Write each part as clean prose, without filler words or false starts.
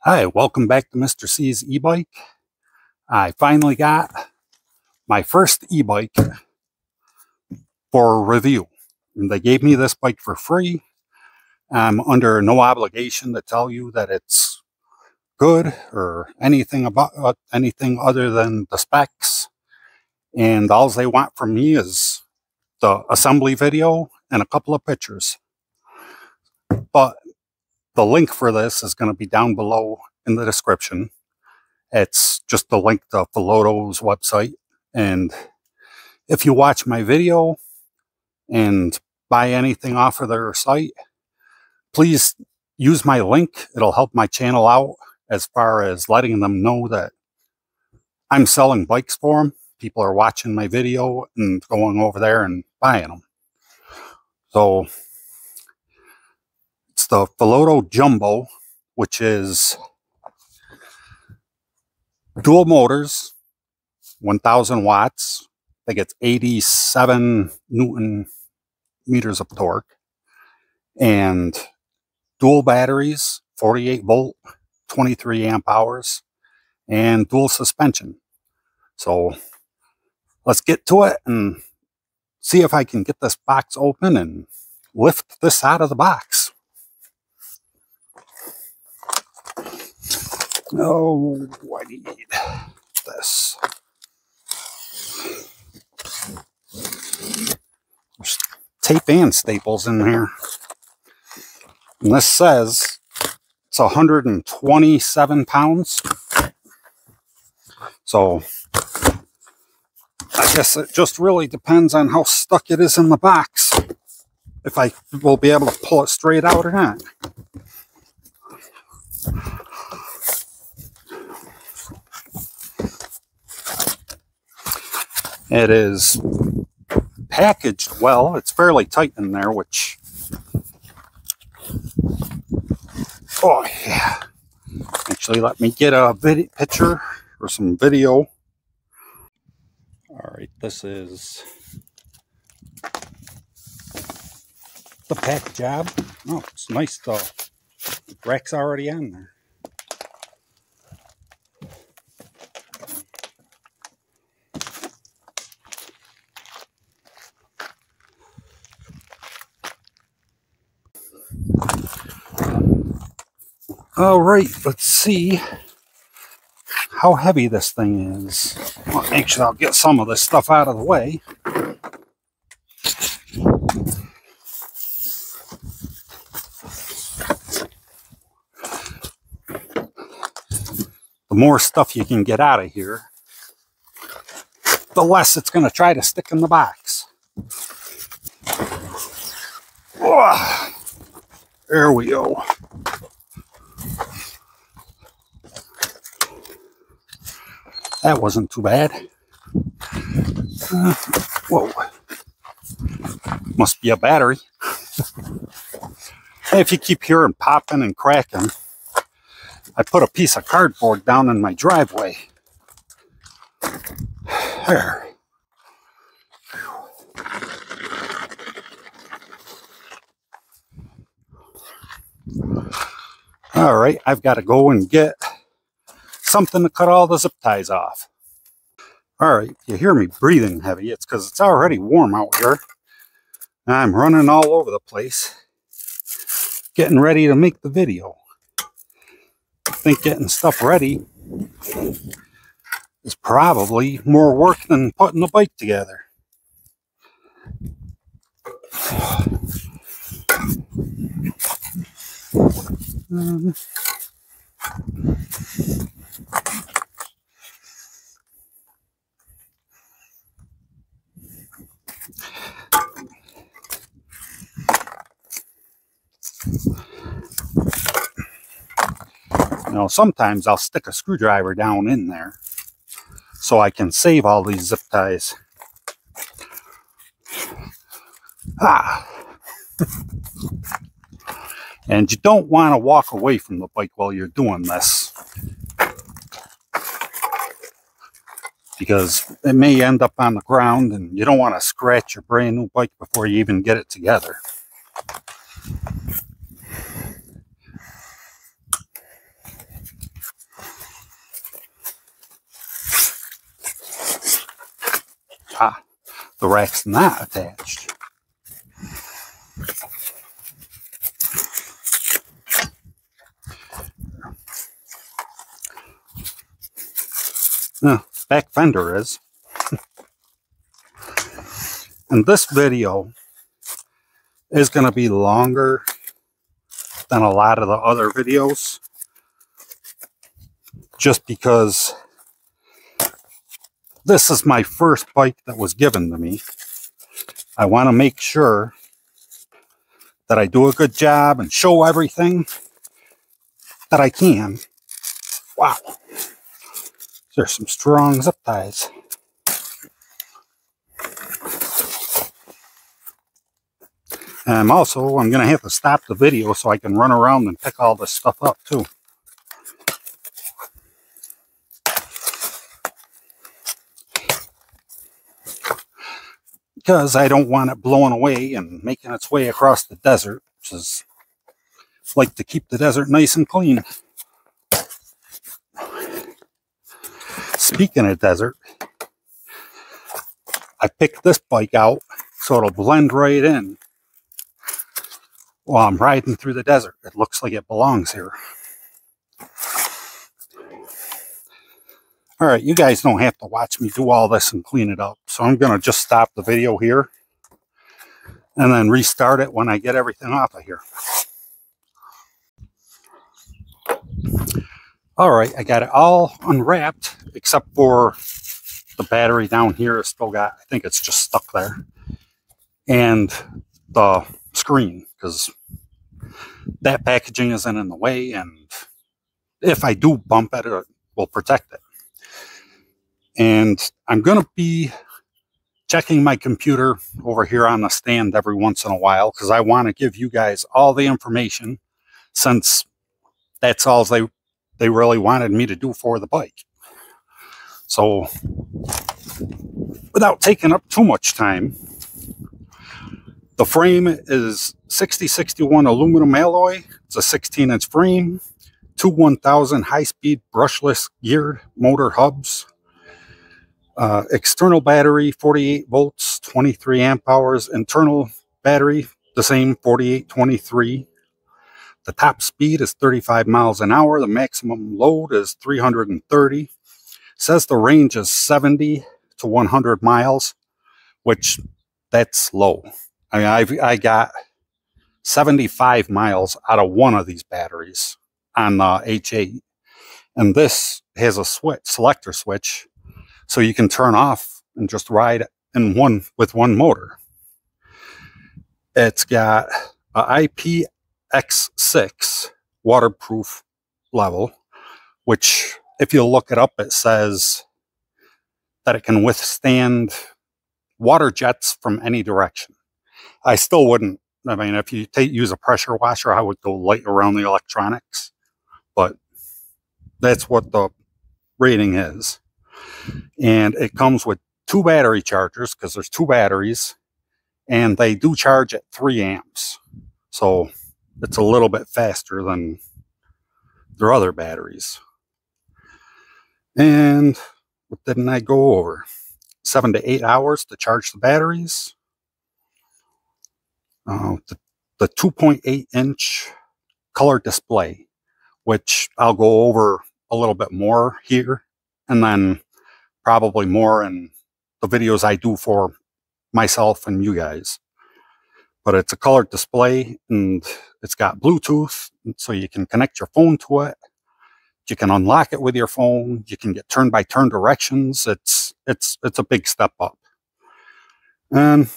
Hi, welcome back to Mr. C's e-bike. I finally got my first e-bike for review. And they gave me this bike for free. I'm under no obligation to tell you that it's good or anything about anything other than the specs. And all they want from me is the assembly video and a couple of pictures. But the link for this is going to be down below in the description. It's just the link to Philodo's website. And if you watch my video and buy anything off of their site, please use my link. It'll help my channel out as far as letting them know that I'm selling bikes for them. People are watching my video and going over there and buying them. So it's the Philodo Jumbo, which is dual motors, 1,000 watts. I think it's 87 Newton meters of torque, and dual batteries, 48 volt, 23 amp hours, and dual suspension. So let's get to it and see if I can get this box open and lift this out of the box. Oh, I need this. There's tape and staples in there. And this says it's 127 pounds. So I guess it just really depends on how stuck it is in the box, if I will be able to pull it straight out or not. It is packaged well. It's fairly tight in there, which, oh yeah. Actually, let me get a picture or some video. All right, this is the pack job. Oh, it's nice though. The rack's already on there. All right, let's see how heavy this thing is. Well, actually, I'll get some of this stuff out of the way. The more stuff you can get out of here, the less it's going to try to stick in the box. Oh, there we go. That wasn't too bad. Whoa. Must be a battery. If you keep hearing popping and cracking, I put a piece of cardboard down in my driveway. There. All right, I've got to go and get something to cut all the zip ties off. All right, you hear me breathing heavy. It's because it's already warm out here. I'm running all over the place, getting ready to make the video. I think getting stuff ready is probably more work than putting the bike together. You know, sometimes I'll stick a screwdriver down in there so I can save all these zip ties. And you don't want to walk away from the bike while you're doing this, because it may end up on the ground and you don't want to scratch your brand new bike before you even get it together. Ah, the rack's not attached. Back fender is. And this video is going to be longer than a lot of the other videos, just because this is my first bike that was given to me. I want to make sure that I do a good job and show everything that I can. Wow. There's some strong zip ties. And also, I'm going to have to stop the video so I can run around and pick all this stuff up too. Because I don't want it blowing away and making its way across the desert, which is like to keep the desert nice and clean. Speaking of desert, I picked this bike out so it'll blend right in while I'm riding through the desert. It looks like it belongs here. All right, you guys don't have to watch me do all this and clean it up. So I'm going to just stop the video here and then restart it when I get everything off of here. All right, I got it all unwrapped except for the battery down here. It's still got, I think it's just stuck there. And the screen, because that packaging isn't in the way. And if I do bump it, it will protect it. And I'm going to be checking my computer over here on the stand every once in a while because I want to give you guys all the information, since that's all they really wanted me to do for the bike. So without taking up too much time, the frame is 6061 aluminum alloy. It's a 16-inch frame, two 1000 high-speed brushless geared motor hubs. External battery, 48 volts, 23 amp hours. Internal battery, the same, 4823. The top speed is 35 miles an hour. The maximum load is 330. It says the range is 70 to 100 miles, which that's low. I mean, I got 75 miles out of one of these batteries on the H8. And this has a switch, selector switch, so you can turn off and just ride with one motor. It's got a IPX6 waterproof level, which if you look it up, it says that it can withstand water jets from any direction. I still wouldn't. I mean, if you use a pressure washer, I would go light around the electronics, but that's what the rating is. And it comes with 2 battery chargers, because there's 2 batteries, and they do charge at 3 amps. So it's a little bit faster than their other batteries. And what didn't I go over? 7 to 8 hours to charge the batteries. The 2.8-inch color display, which I'll go over a little bit more here, and then probably more in the videos I do for myself and you guys. But it's a colored display, and it's got Bluetooth, so you can connect your phone to it. You can unlock it with your phone. You can get turn-by-turn directions. It's a big step up. And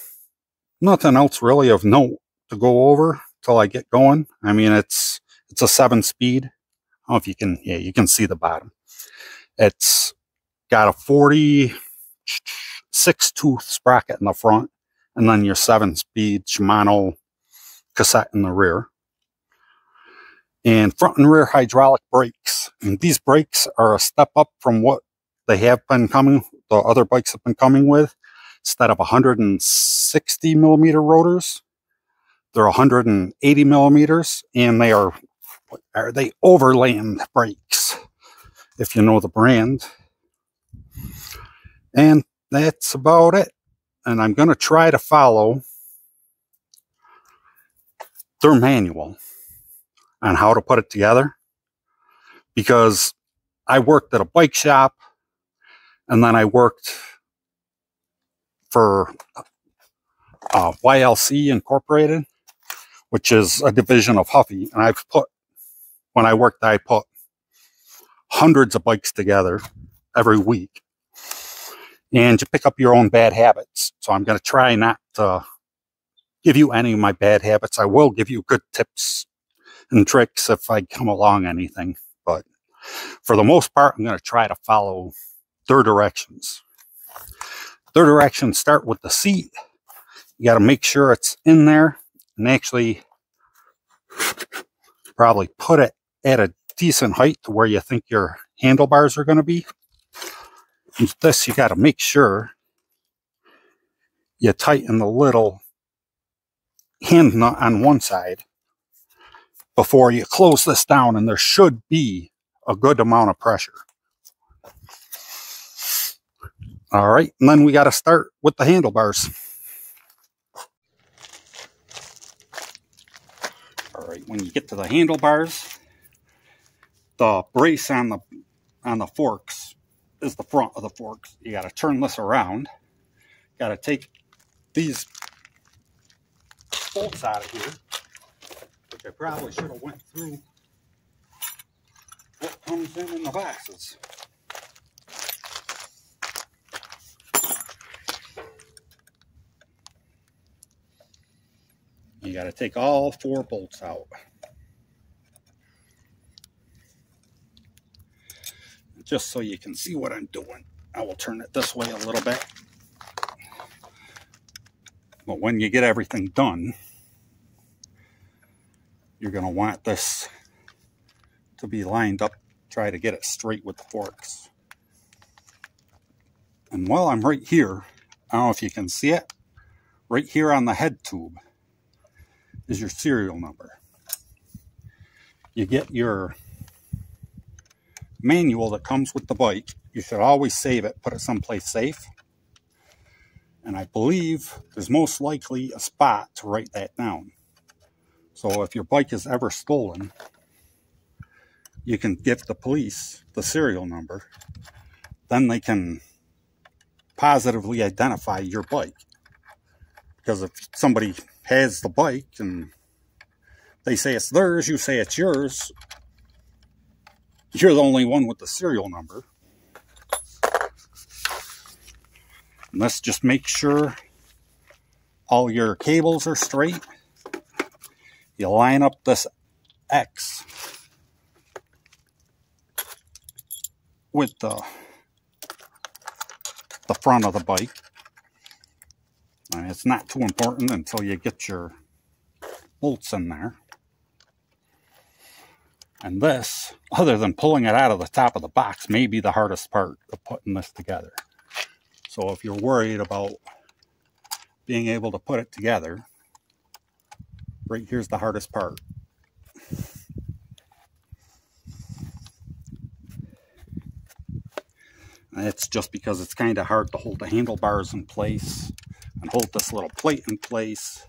nothing else really of note to go over till I get going. I mean, it's a 7-speed. I don't know if you can, yeah, you can see the bottom. It's got a 46-tooth sprocket in the front, and then your 7-speed Shimano cassette in the rear. And front and rear hydraulic brakes. And these brakes are a step up from what they have been coming, the other bikes have been coming with. Instead of 160 millimeter rotors, they're 180 millimeters, and they are overland brakes, if you know the brand. And that's about it. And I'm going to try to follow their manual on how to put it together, because I worked at a bike shop and then I worked for YLC Incorporated, which is a division of Huffy. And when I worked, I put hundreds of bikes together every week. And you pick up your own bad habits. So I'm going to try not to give you any of my bad habits. I will give you good tips and tricks if I come along anything. But for the most part, I'm going to try to follow their directions. Their directions start with the seat. You got to make sure it's in there and actually probably put it at a decent height to where you think your handlebars are going to be. With this, you got to make sure you tighten the little hand nut on one side before you close this down, and there should be a good amount of pressure. All right, and then we got to start with the handlebars. All right, when you get to the handlebars, the brace on the forks is the front of the forks. You got to turn this around. Got to take these bolts out of here, which I probably should have went through what comes in the boxes. You got to take all 4 bolts out. Just so you can see what I'm doing, I will turn it this way a little bit. But when you get everything done, you're going to want this to be lined up. Try to get it straight with the forks. And while I'm right here, I don't know if you can see it, right here on the head tube is your serial number. You get your manual that comes with the bike. You should always save it, put it someplace safe. And I believe there's most likely a spot to write that down. So if your bike is ever stolen, you can give the police the serial number. Then they can positively identify your bike. Because if somebody has the bike and they say it's theirs, you say it's yours, you're the only one with the serial number. And let's just make sure all your cables are straight. You line up this X with the front of the bike. And it's not too important until you get your bolts in there. And this, other than pulling it out of the top of the box, may be the hardest part of putting this together. So if you're worried about being able to put it together, right here's the hardest part. And it's just because it's kind of hard to hold the handlebars in place and hold this little plate in place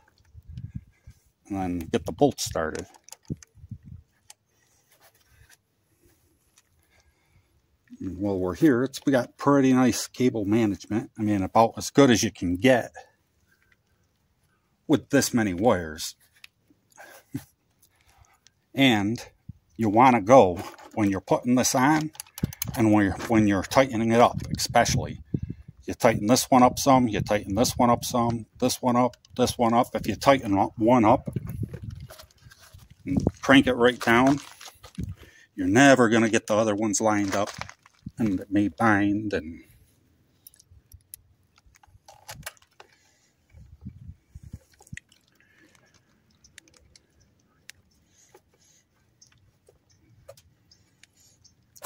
and then get the bolts started. While we're here, we got pretty nice cable management. I mean, about as good as you can get with this many wires. And you want to go when you're putting this on and when you're tightening it up, especially. You tighten this one up some, you tighten this one up some, this one up, this one up. If you tighten one up and crank it right down, you're never going to get the other ones lined up. And it may bind and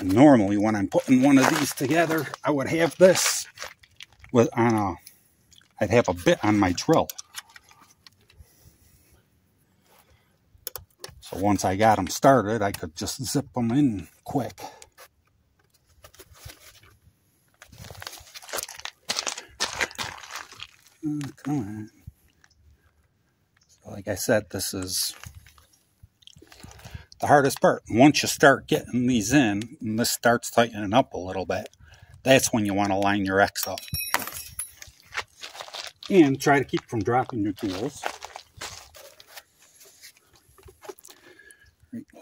normally when I'm putting one of these together, I would have this I'd have a bit on my drill. So once I got them started, I could just zip them in quick. Come on. So like I said, this is the hardest part. Once you start getting these in, and this starts tightening up a little bit, that's when you want to line your X up. And try to keep from dropping your tools.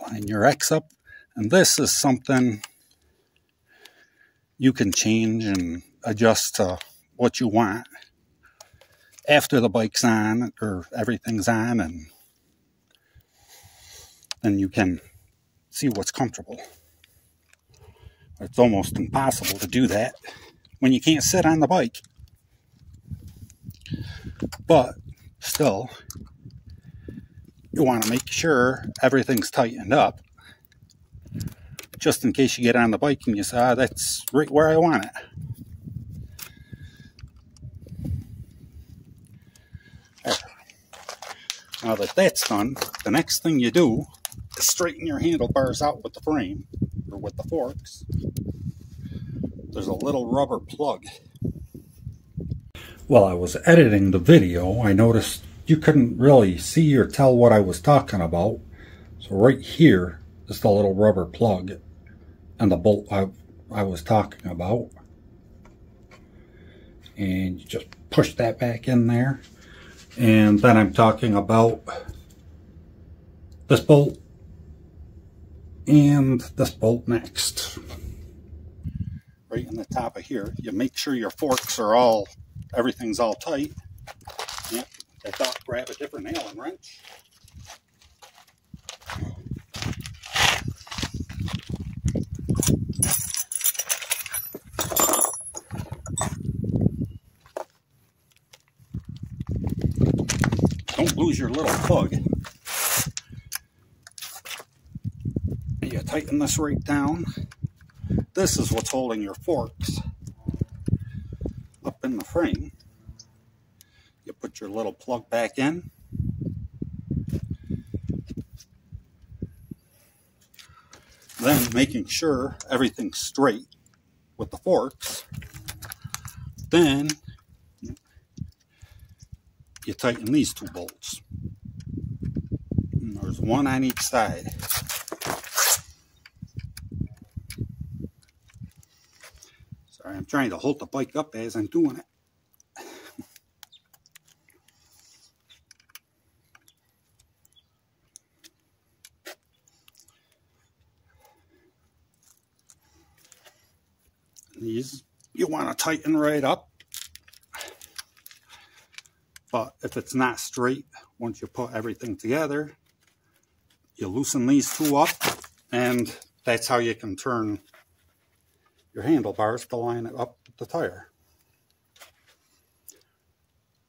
Line your X up. And this is something you can change and adjust to what you want after the bike's on or everything's on, and then you can see what's comfortable. It's almost impossible to do that when you can't sit on the bike. But still, you want to make sure everything's tightened up, just in case you get on the bike and you say, ah, that's right where I want it. There. Now that that's done, the next thing you do is straighten your handlebars out with the frame, or with the forks. There's a little rubber plug. While I was editing the video, I noticed you couldn't really see or tell what I was talking about. So right here is the little rubber plug and the bolt I was talking about. And you just push that back in there. And then I'm talking about this bolt and this bolt next. Right in the top of here, you make sure your forks are all, everything's all tight. Yep, I thought grab a different Allen wrench. Don't lose your little plug. You tighten this right down. This is what's holding your forks up in the frame. You put your little plug back in. Then making sure everything's straight with the forks. Then you tighten these two bolts. And there's one on each side. Sorry, I'm trying to hold the bike up as I'm doing it. These you want to tighten right up. But if it's not straight, once you put everything together, you loosen these two up, and that's how you can turn your handlebars to line it up with the tire.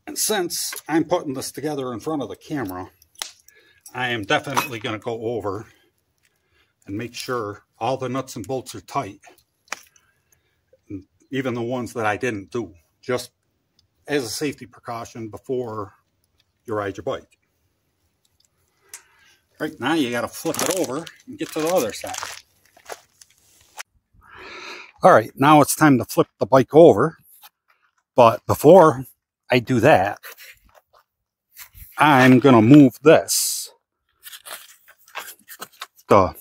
And since I'm putting this together in front of the camera, I am definitely going to go over and make sure all the nuts and bolts are tight, even the ones that I didn't do, just as a safety precaution before you ride your bike. Right now you got to flip it over and get to the other side. Alright, now it's time to flip the bike over, but before I do that, I'm going to move this, the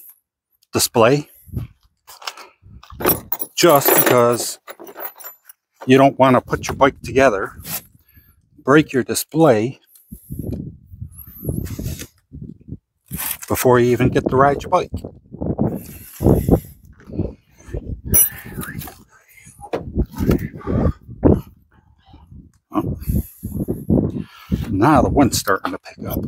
display, just because you don't want to put your bike together, break your display before you even get to ride your bike. Oh. Now the wind's starting to pick up.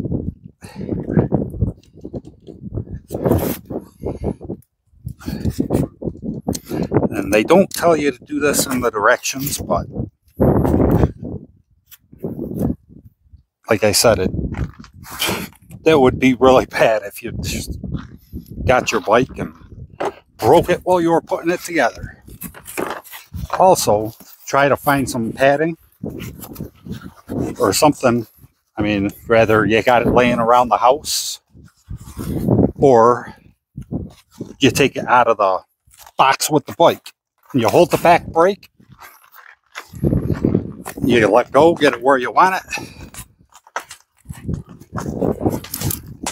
And they don't tell you to do this in the directions, but like I said, that would be really bad if you just got your bike and broke it while you were putting it together. Also, try to find some padding or something. I mean, whether you got it laying around the house or you take it out of the box with the bike and you hold the back brake You let go, get it where you want it,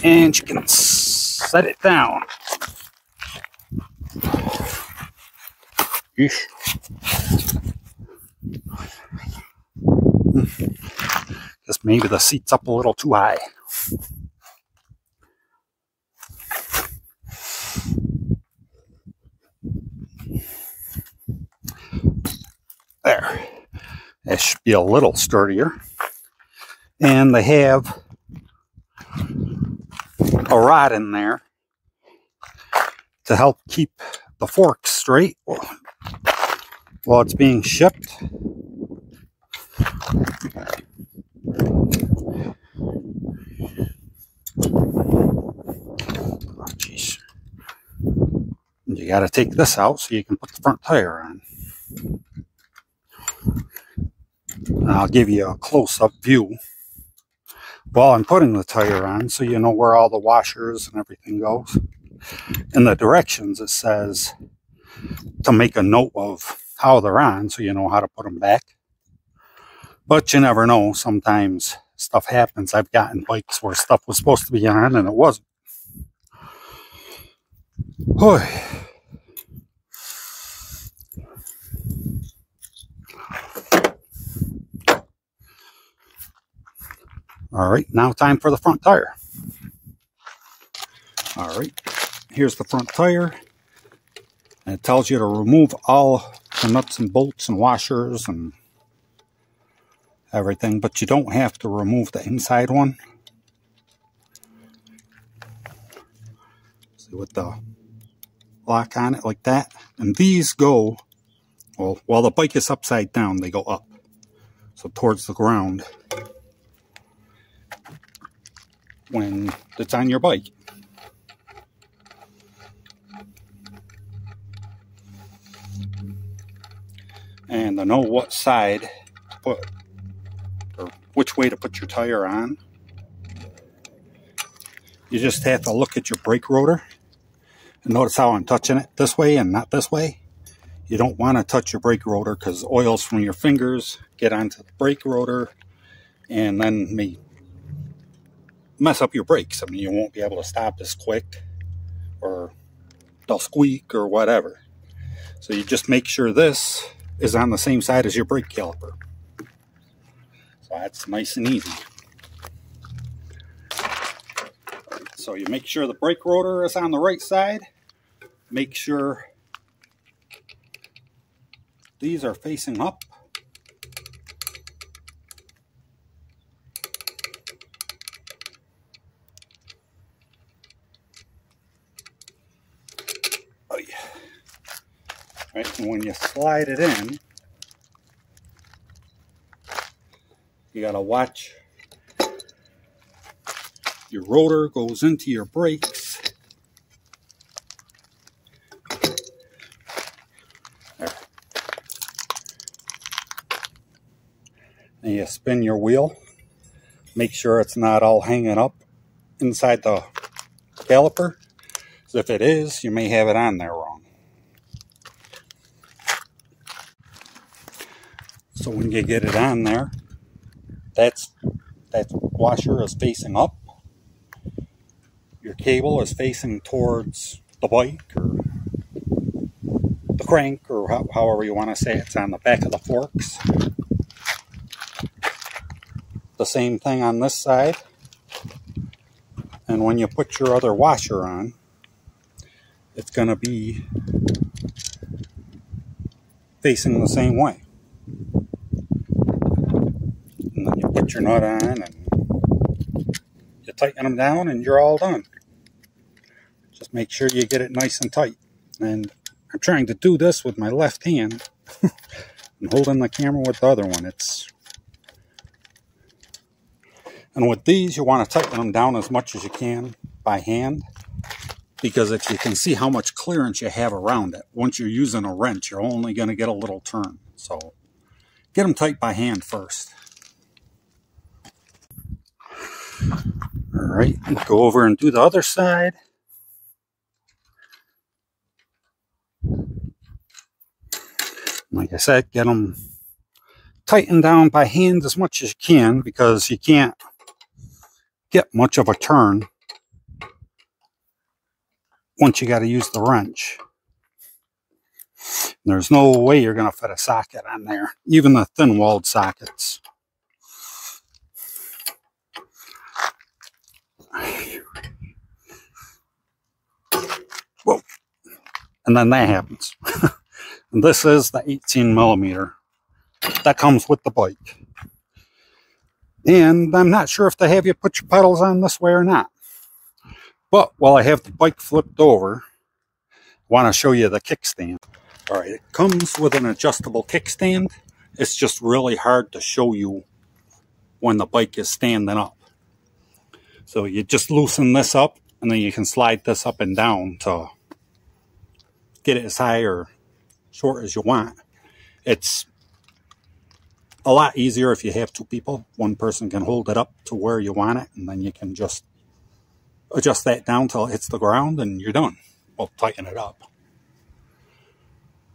and you can set it down. Yeesh. Just maybe the seat's up a little too high. There. It should be a little sturdier. And they have a rod in there to help keep the fork straight while it's being shipped. Oh, geez. You got to take this out so you can put the front tire on. I'll give you a close-up view while I'm putting the tire on so you know where all the washers and everything goes. In the directions it says to make a note of how they're on so you know how to put them back. But you never know, sometimes stuff happens. I've gotten bikes where stuff was supposed to be on and it wasn't. Alright, now time for the front tire. Alright, here's the front tire. And it tells you to remove all the nuts and bolts and washers and everything, but you don't have to remove the inside one. See, with the lock on it like that. And these go, well, while the bike is upside down, they go up. So towards the ground when it's on your bike. And to know what side to put, or which way to put your tire on, you just have to look at your brake rotor. And notice how I'm touching it this way and not this way. You don't want to touch your brake rotor because oils from your fingers get onto the brake rotor and then may mess up your brakes. I mean, you won't be able to stop as quick, or they'll squeak or whatever. So you just make sure this is on the same side as your brake caliper. So that's nice and easy. So you make sure the brake rotor is on the right side. Make sure these are facing up. Oh yeah. Right, and when you slide it in, you gotta watch your rotor goes into your brakes. There. And you spin your wheel. Make sure it's not all hanging up inside the caliper. So if it is, you may have it on there wrong. So when you get it on there, that washer is facing up. Your cable is facing towards the bike or the crank, or however you want to say it. It's on the back of the forks. The same thing on this side. And when you put your other washer on, it's going to be facing the same way. And then you put your nut on and you tighten them down and you're all done. Just make sure you get it nice and tight. And I'm trying to do this with my left hand and holding the camera with the other one. And with these, you want to tighten them down as much as you can by hand, because if you can see how much clearance you have around it, once you're using a wrench, you're only going to get a little turn. So get them tight by hand first. All right, go over and do the other side. Like I said, get them tighten down by hand as much as you can, because you can't get much of a turn once you got to use the wrench. There's no way you're going to fit a socket on there, even the thin-walled sockets. Whoa. And then that happens. And this is the 18mm that comes with the bike. And I'm not sure if they have you put your pedals on this way or not. But while I have the bike flipped over, I want to show you the kickstand. All right, it comes with an adjustable kickstand. It's just really hard to show you when the bike is standing up. So you just loosen this up, and then you can slide this up and down to get it as high or short as you want. It's a lot easier if you have two people. One person can hold it up to where you want it, and then you can just adjust that down till it hits the ground, and you're done. Well, tighten it up.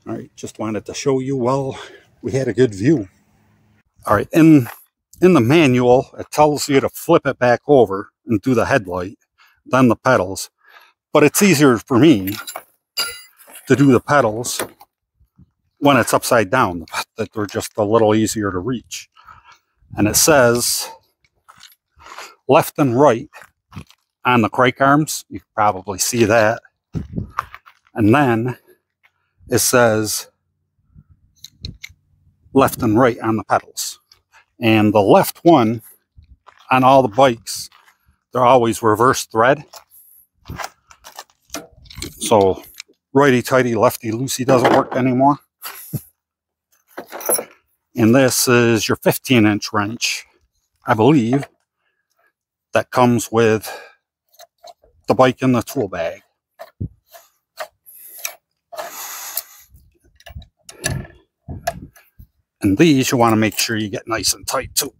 All right, just wanted to show you while we had a good view. All right, in the manual, it tells you to flip it back over and do the headlight, then the pedals. But it's easier for me to do the pedals when it's upside down, that they're just a little easier to reach. And it says left and right on the crike arms. You can probably see that. And then it says left and right on the pedals. And the left one on all the bikes, they're always reverse thread. So righty-tighty, lefty-loosey doesn't work anymore. And this is your 15-inch wrench, I believe, that comes with the bike in the tool bag. And these you want to make sure you get nice and tight too.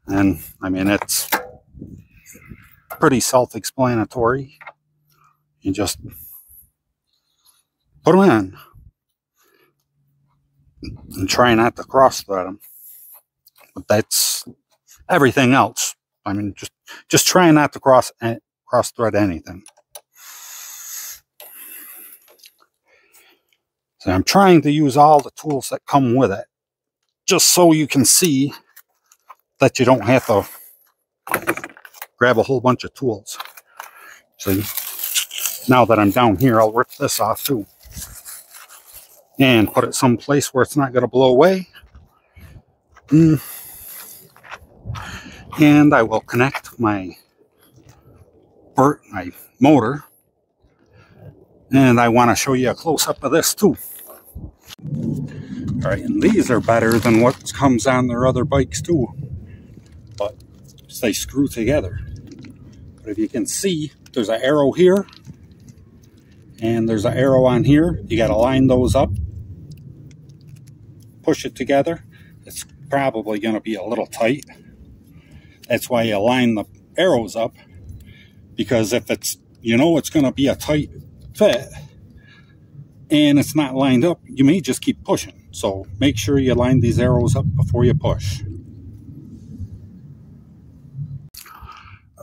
And I mean, it's pretty self-explanatory. You just put them in and try not to cross thread them. But that's everything else. I mean, just try not to cross thread anything. So I'm trying to use all the tools that come with it, just so you can see that you don't have to grab a whole bunch of tools. See, now that I'm down here, I'll rip this off too and put it someplace where it's not going to blow away. And I will connect my motor. And I want to show you a close-up of this too. All right, and these are better than what comes on their other bikes too, but they screw together. But if you can see, there's an arrow here, and there's an arrow on here. You got to line those up, push it together. It's probably going to be a little tight. That's why you line the arrows up, because if it's, you know, it's going to be a tight fit and it's not lined up, you may just keep pushing. So make sure you line these arrows up before you push.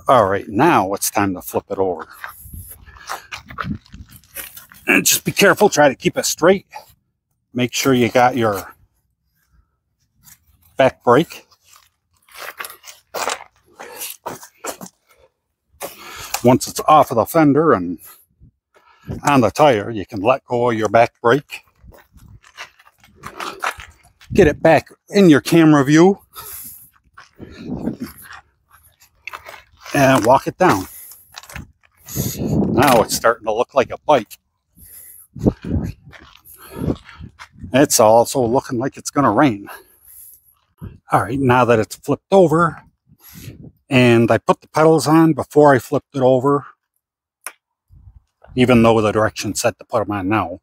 All right, now it's time to flip it over. And just be careful, try to keep it straight. Make sure you got your back brake. Once it's off of the fender and on the tire, you can let go of your back brake. Get it back in your camera view and walk it down. Now it's starting to look like a bike. It's also looking like it's going to rain. All right, now that it's flipped over, and I put the pedals on before I flipped it over, even though the direction said to put them on now.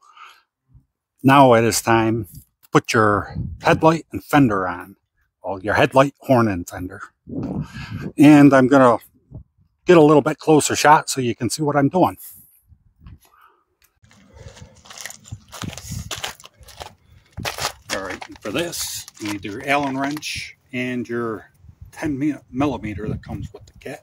Now it is time to put your headlight and fender on. Well, your headlight, horn, and fender. And I'm going to get a little bit closer shot so you can see what I'm doing. And for this, you need your Allen wrench and your 10 millimeter that comes with the kit.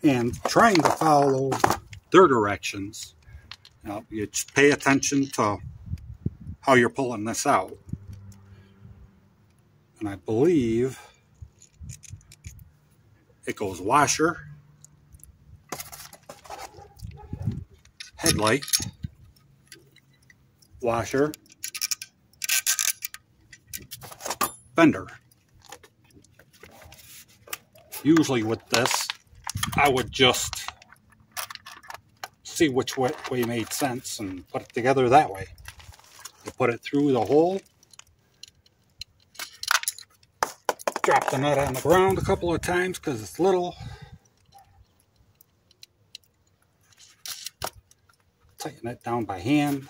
And trying to follow their directions. Now, you just pay attention to how you're pulling this out. And I believe it goes washer, headlight, washer, fender. Usually with this, I would just see which way made sense and put it together that way. You put it through the hole, drop the nut on the ground a couple of times because it's little. Tighten it down by hand.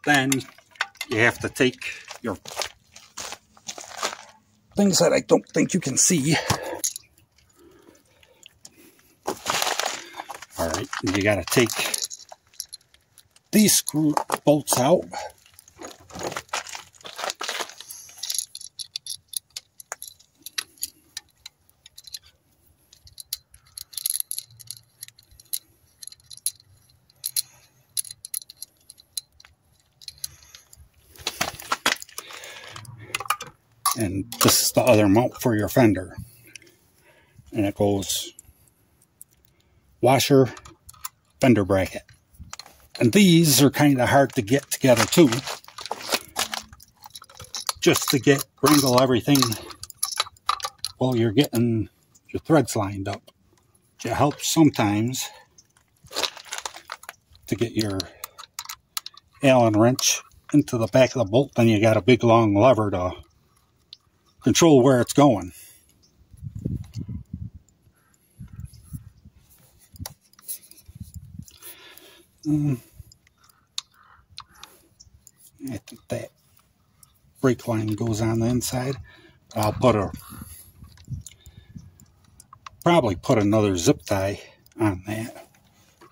Then you have to take your things that I don't think you can see. Alright, you gotta take these screw bolts out. And this is the other mount for your fender. And it goes washer, fender bracket. And these are kind of hard to get together too. Just to wrangle everything while you're getting your threads lined up. It helps sometimes to get your Allen wrench into the back of the bolt. Then you got a big long lever to control where it's going. I think that brake line goes on the inside. I'll probably put another zip tie on that.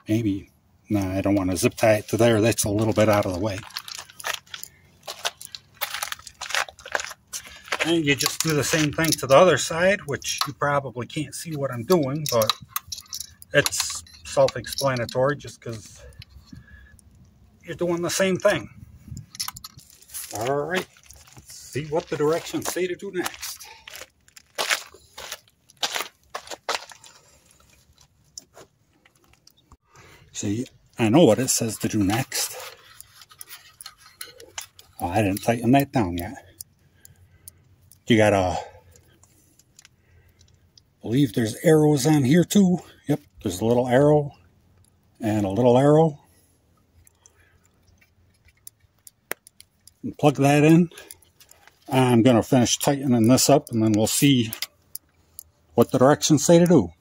Maybe, no, I don't want to zip tie it to there. That's a little bit out of the way. And you just do the same thing to the other side, which you probably can't see what I'm doing, but it's self-explanatory just because you're doing the same thing. Alright, let's see what the directions say to do next. See, I know what it says to do next. Oh, I didn't tighten that down yet. You gotta, believe there's arrows on here too. Yep, there's a little arrow and a little arrow. And plug that in. I'm gonna finish tightening this up and then we'll see what the directions say to do.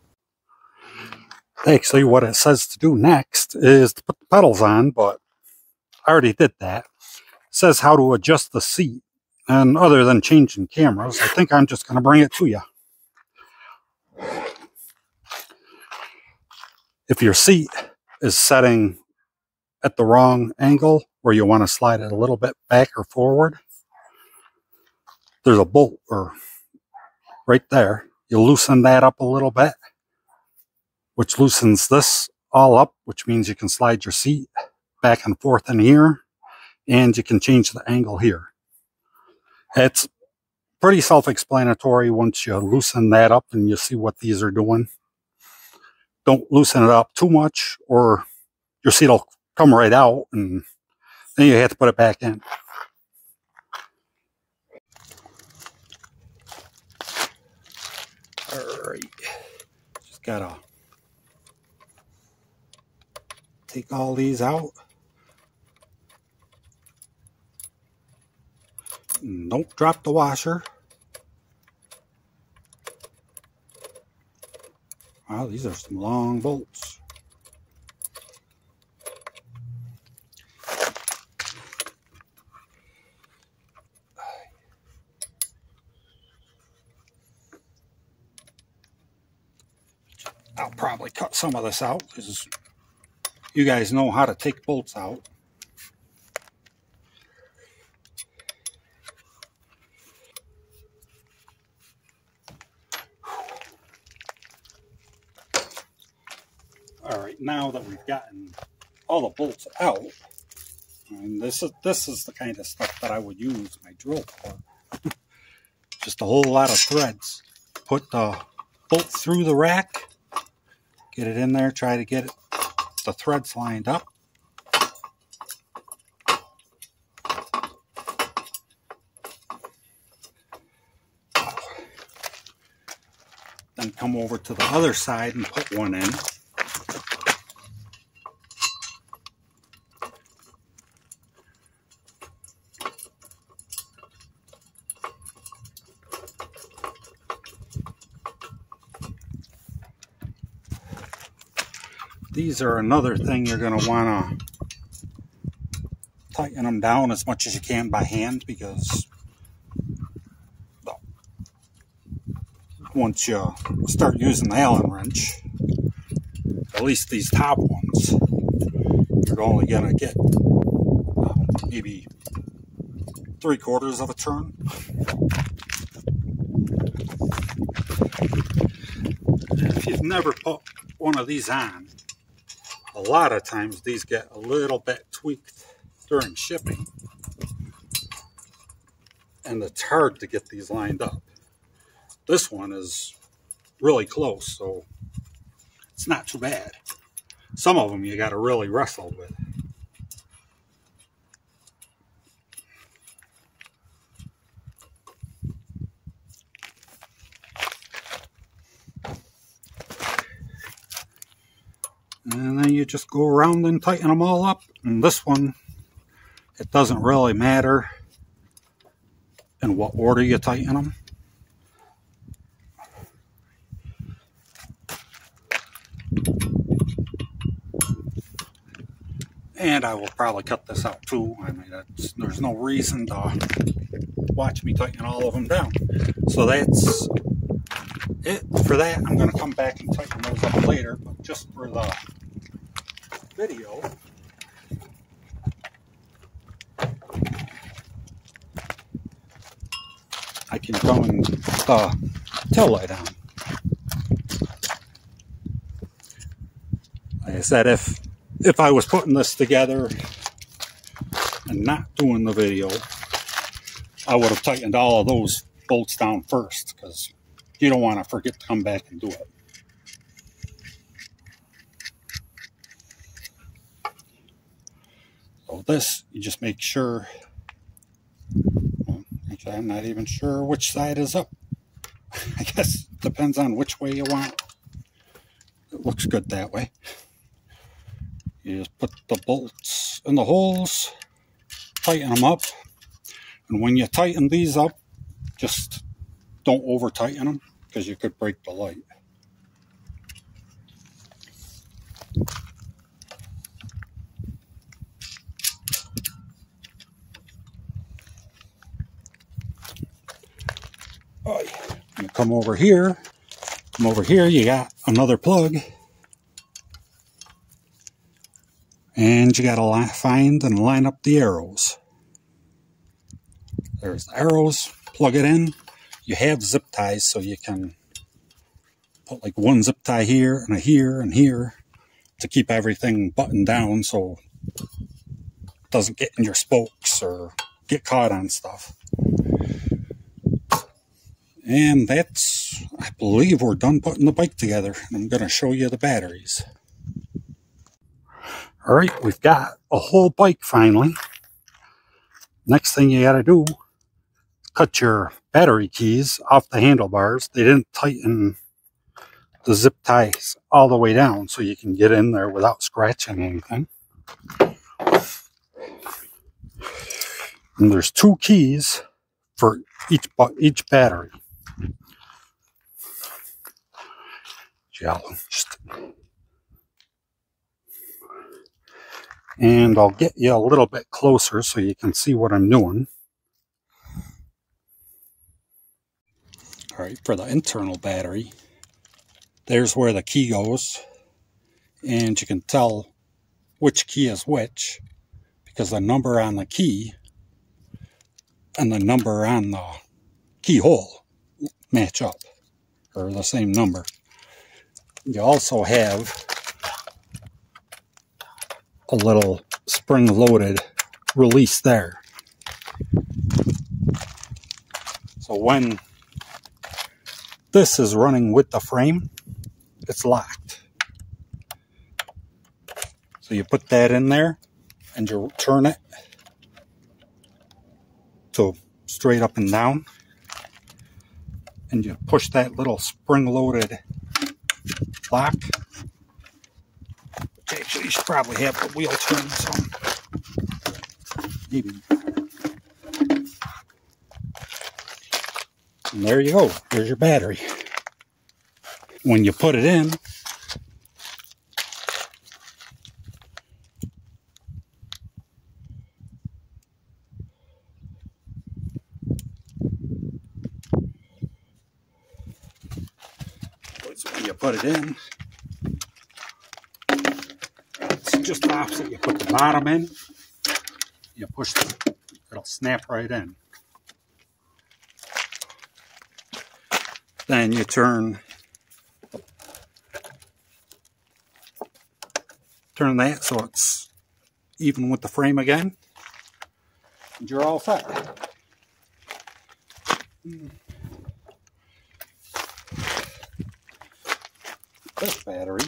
Actually, what it says to do next is to put the pedals on, but I already did that. It says how to adjust the seat. And other than changing cameras, I think I'm just going to bring it to you. If your seat is setting at the wrong angle, where you want to slide it a little bit back or forward, there's a bolt right there. You loosen that up a little bit, which loosens this all up, which means you can slide your seat back and forth in here, and you can change the angle here. It's pretty self-explanatory once you loosen that up and you see what these are doing. Don't loosen it up too much or your seat will come right out and then you have to put it back in. Alright, just gotta take all these out. And don't drop the washer. Wow, these are some long bolts. I'll probably cut some of this out because you guys know how to take bolts out. All right, now that we've gotten all the bolts out, and this is the kind of stuff that I would use my drill for. Just a whole lot of threads. Put the bolt through the rack, get it in there, try to get the threads lined up. Then come over to the other side and put one in. These are another thing you're going to want to tighten them down as much as you can by hand, because once you start using the Allen wrench, at least these top ones, you're only going to get maybe 3/4 of a turn. And if you've never put one of these on, a lot of times these get a little bit tweaked during shipping, and it's hard to get these lined up. This one is really close, so it's not too bad. Some of them you got to really wrestle with. And then you just go around and tighten them all up. And this one, it doesn't really matter in what order you tighten them. And I will probably cut this out too. I mean, there's no reason to watch me tighten all of them down. So that's it for that. I'm going to come back and tighten those up later, but just for the video, I can come and put the tail light on. Like I said, if I was putting this together and not doing the video, I would have tightened all of those bolts down first, because you don't want to forget to come back and do it. So this, you just make sure, well, actually I'm not even sure which side is up. I guess it depends on which way you want. It looks good that way. You just put the bolts in the holes, tighten them up, and when you tighten these up, just don't over tighten them, because you could break the light. Oh, you come over here, you got another plug. And you got to find and line up the arrows. There's the arrows, plug it in. You have zip ties, so you can put like one zip tie here and a here and here to keep everything buttoned down so it doesn't get in your spokes or get caught on stuff. And that's, I believe we're done putting the bike together. I'm going to show you the batteries. All right, we've got a whole bike finally. Next thing you got to do, cut your battery keys off the handlebars. They didn't tighten the zip ties all the way down, so you can get in there without scratching anything. And there's 2 keys for each battery. And I'll get you a little bit closer so you can see what I'm doing. All right, for the internal battery, There's where the key goes, and you can tell which key is which because the number on the key and the number on the keyhole match up, or the same number. You also have a little spring-loaded release there. So when this is running with the frame, it's locked. So you put that in there and you turn it to straight up and down, and you push that little spring-loaded lock, which actually you should probably have the wheel turn some. Maybe. And there you go. There's your battery. When you put it in, it's just the opposite. You put the bottom in, you push it, it'll snap right in. Then you turn that so it's even with the frame again, and you're all set. This battery,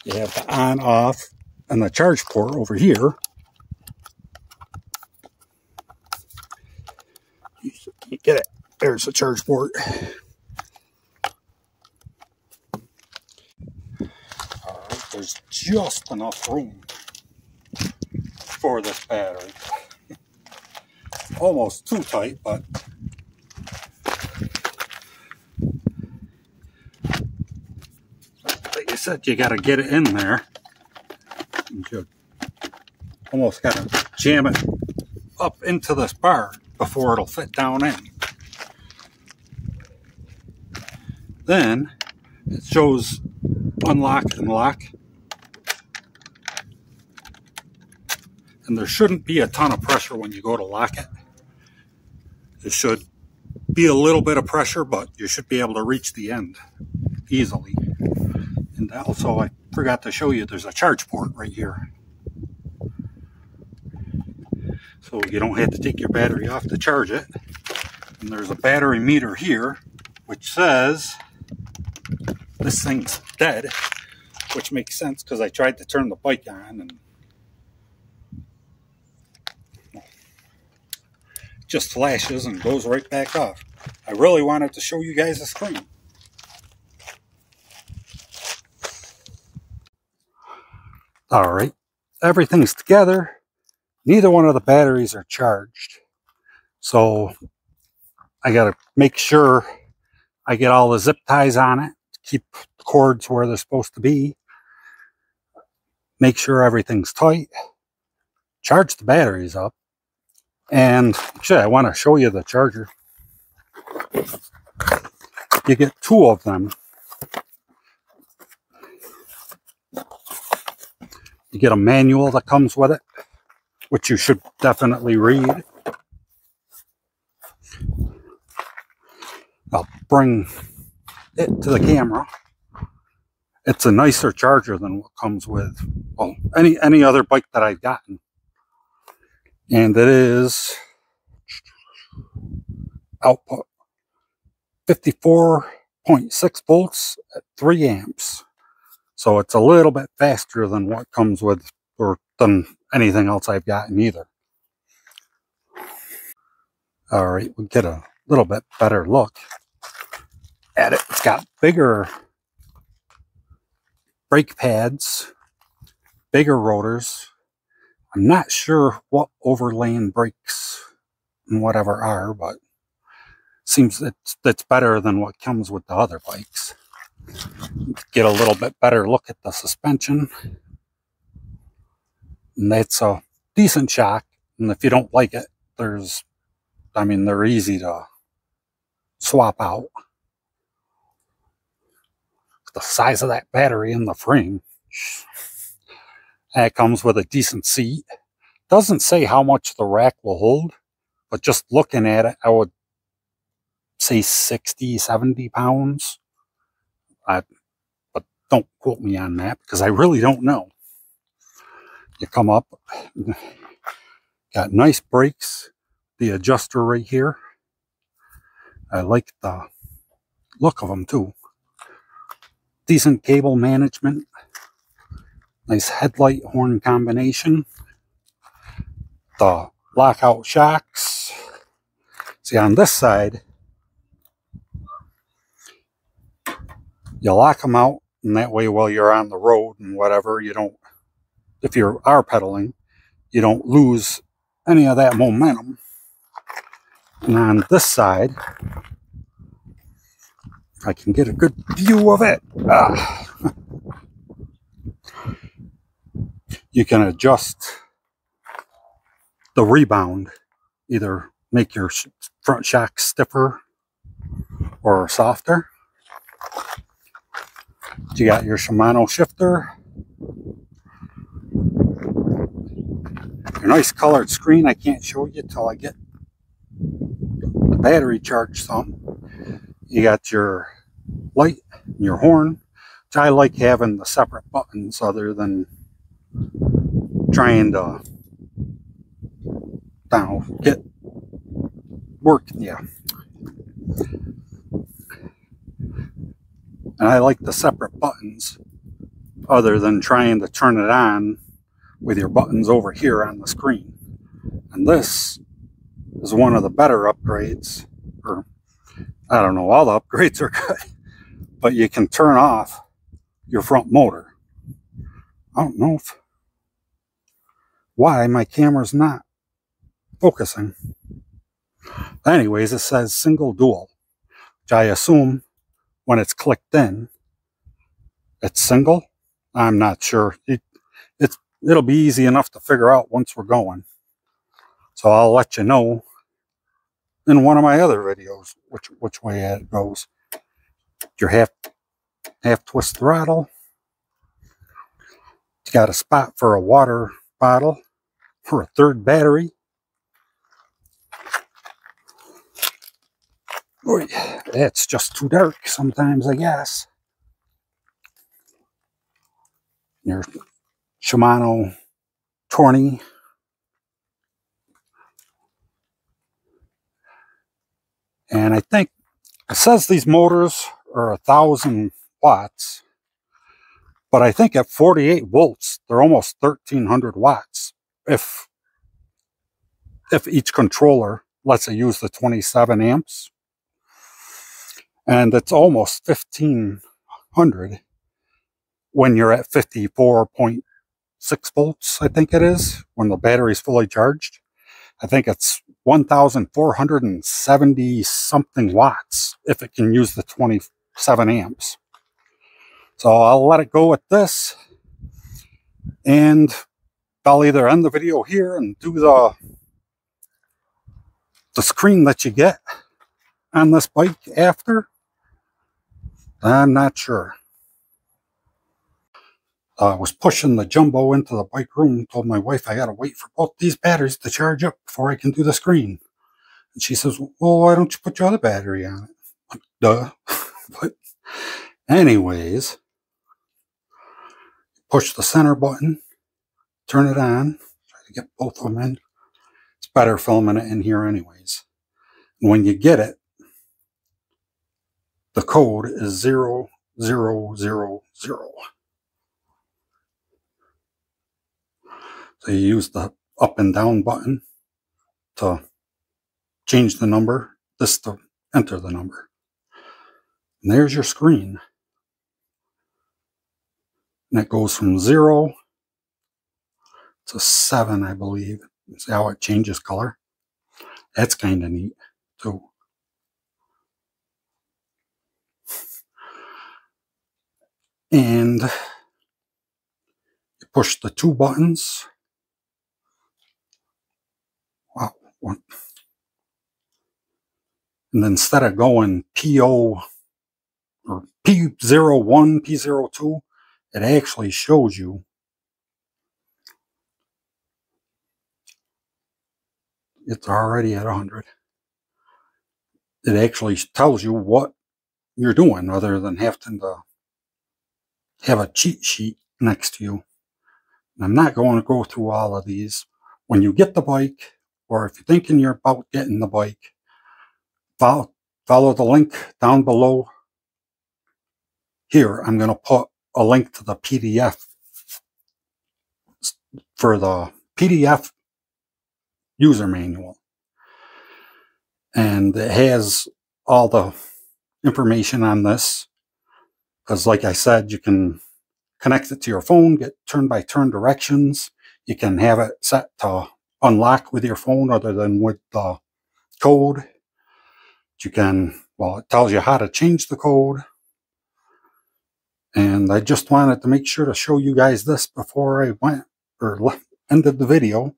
you have the on, off, and the charge port over here. You get it. There's the charge port. Alright, there's just enough room for this battery. Almost too tight, but like I said, you gotta get it in there. You almost gotta jam it up into this bar before it'll fit down in. Then it shows unlock and lock, and there shouldn't be a ton of pressure when you go to lock it. There should be a little bit of pressure, but you should be able to reach the end easily. And also, I forgot to show you, there's a charge port right here, so you don't have to take your battery off to charge it. And there's a battery meter here which says this thing's dead, which makes sense because I tried to turn the bike on and it just flashes and goes right back off. I really wanted to show you guys the screen. Alright, everything's together. Neither one of the batteries are charged. So I gotta make sure I get all the zip ties on it to keep the cords where they're supposed to be. Make sure everything's tight. Charge the batteries up. And actually, I want to show you the charger. You get two of them. You get a manual that comes with it, which you should definitely read. I'll bring it to the camera. It's a nicer charger than what comes with, well, any other bike that I've gotten. And it is output 54.6 volts at 3 amps. So it's a little bit faster than what comes with, or than anything else I've gotten either. Alright, we'll get a little bit better look at it. It's got bigger brake pads, bigger rotors. I'm not sure what overland brakes and whatever are, but seems that's better than what comes with the other bikes. Get a little bit better look at the suspension. And that's a decent shock. And if you don't like it, they're easy to swap out. the size of that battery in the frame. And it comes with a decent seat. Doesn't say how much the rack will hold, but just looking at it, I would say 60, 70 pounds. But don't quote me on that because I really don't know. You come up, got nice brakes, the adjuster right here. I like the look of them too. Decent cable management. Nice headlight horn combination. The lockout shocks. See, on this side, you lock them out, and that way while you're on the road and whatever, you don't, if you are pedaling, you don't lose any of that momentum. And on this side, if I can get a good view of it, you can adjust the rebound, either make your front shock stiffer or softer. You got your Shimano shifter, your nice colored screen. I can't show you till I get the battery charged some. You got your light, your horn, which I like having the separate buttons other than trying to, I don't know, get work. Yeah. And I like the separate buttons other than trying to turn it on with your buttons over here on the screen. And this is one of the better upgrades, or I don't know, all the upgrades are good, but you can turn off your front motor. I don't know why my camera's not focusing. Anyways, it says single dual, which I assume when it's clicked in, it's single. I'm not sure. It'll be easy enough to figure out once we're going. So I'll let you know in one of my other videos which way it goes. Your half twist throttle. You got a spot for a water bottle for a third battery. Boy, it's just too dark sometimes, I guess. Your Shimano 20. And I think it says these motors are 1,000 watts, but I think at 48 volts, they're almost 1,300 watts. If each controller lets you use the 27 amps. And it's almost 1,500 when you're at 54.6 volts, I think it is, when the battery's fully charged. I think it's 1,470 something watts if it can use the 27 amps. So I'll let it go with this, and I'll either end the video here and do the screen that you get on this bike after. I'm not sure. I was pushing the Jumbo into the bike room, told my wife I gotta wait for both these batteries to charge up before I can do the screen. And she says, well, why don't you put your other battery on it? Like, duh. But anyways, push the center button, turn it on, try to get both of them in. It's better filming it in here anyways. And when you get it, the code is 0000. So you use the up and down button to change the number, this to enter the number. And there's your screen. And it goes from 0 to 7, I believe. See how it changes color? That's kind of neat, too. And you push the two buttons. Wow. And then instead of going PO or P01, P02, it actually shows you it's already at 100. It actually tells you what you're doing other than having to have a cheat sheet next to you. And I'm not going to go through all of these. When you get the bike, or if you're thinking you're about getting the bike, follow the link down below. Here, I'm going to put a link to the PDF for the PDF user manual. And it has all the information on this. Because like I said, you can connect it to your phone, get turn-by-turn directions. You can have it set to unlock with your phone other than with the code. You can, well, it tells you how to change the code. And I just wanted to make sure to show you guys this before I went or ended the video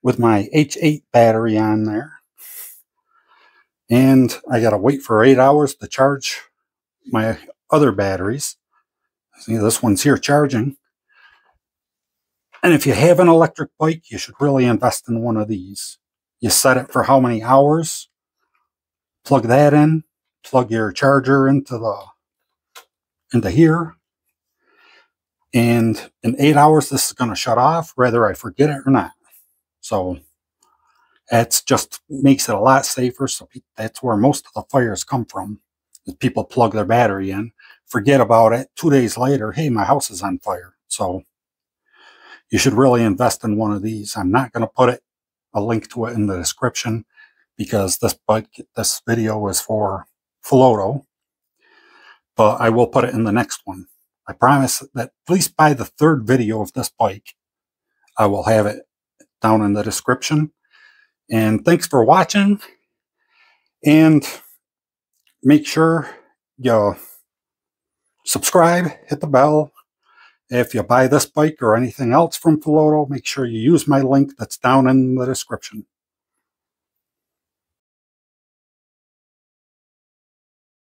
with my H8 battery on there. And I gotta wait for 8 hours to charge my other batteries. See, this one's here charging. And if you have an electric bike, you should really invest in one of these. You set it for how many hours, plug that in, plug your charger into here, and in 8 hours this is going to shut off whether I forget it or not. So that's just makes it a lot safer. So that's where most of the fires come from, is people plug their battery in, forget about it, 2 days later, hey, my house is on fire. So you should really invest in one of these. I'm not going to put a link to it in the description because this video is for Philodo, but I will put it in the next one. I promise that at least by the third video of this bike, I will have it down in the description. And thanks for watching. And make sure you subscribe, hit the bell. If you buy this bike or anything else from Philodo, make sure you use my link that's down in the description.